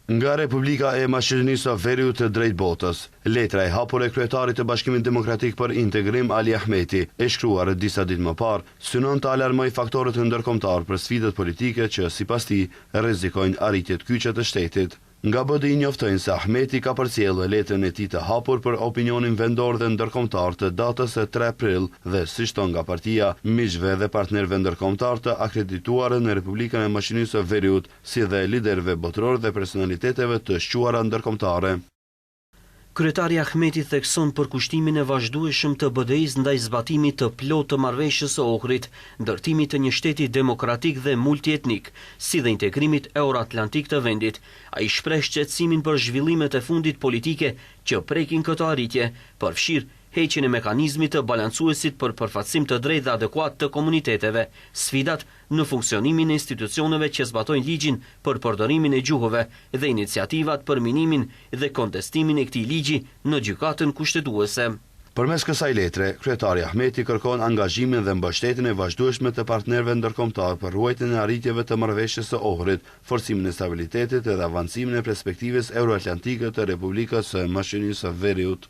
Nga Republika e Maqedonisë së Veriut drejt botës, letra e hapur e kryetarit të Bashkimit Demokratik për Integrim Ali Ahmeti, e shkruar disa ditë më parë, synon të alarmoj faktorët ndërkombëtar për sfidat politike që sipas tij rrezikojnë arritje të kyçe të shtetit. Nga BDI njoftojnë se Ahmeti ka përcjellë letrën e tij të hapur për opinionin vendor dhe ndërkombëtar të datës 3 prill dhe si shton nga partia, miqve dhe partnerëve ndërkombëtar të akredituar në Republikën e Maqedonisë së Veriut, si dhe liderëve botëror dhe personaliteteve të shquara ndërkombëtare. Kryetari Ahmeti thekson përkushtimin e vazhdueshëm të BDI-s ndaj zbatimit të plotë të marrëveshjes së Ohrit, ndërtimit të një shteti demokratik dhe multietnik, si dhe integrimit euroatlantik të vendit. Ai shpreh shqetësimin për zhvillimet e fundit politike që prekin këtë arritje, përfshirë heqjen e mekanizmit të balancuesit për përfaqësim të drejtë dhe adekuat të komuniteteve, sfidat në funksionimin e institucioneve që zbatojnë ligjin për përdorimin e gjuhëve dhe iniciativat për minimin dhe kontestimin e këtij ligji në gjykatën kushtetuese. Përmes kësaj letre, kryetari Ahmeti kërkon angazhimin dhe mbështetjen e vazhdueshme të partnerëve ndërkombëtar për ruajtjen e arritjeve të marrëveshjes së Ohrit, forcimin e stabilitetit dhe avancimin e perspektivës euroatlantike të Republikës së Maqedonisë së Veriut.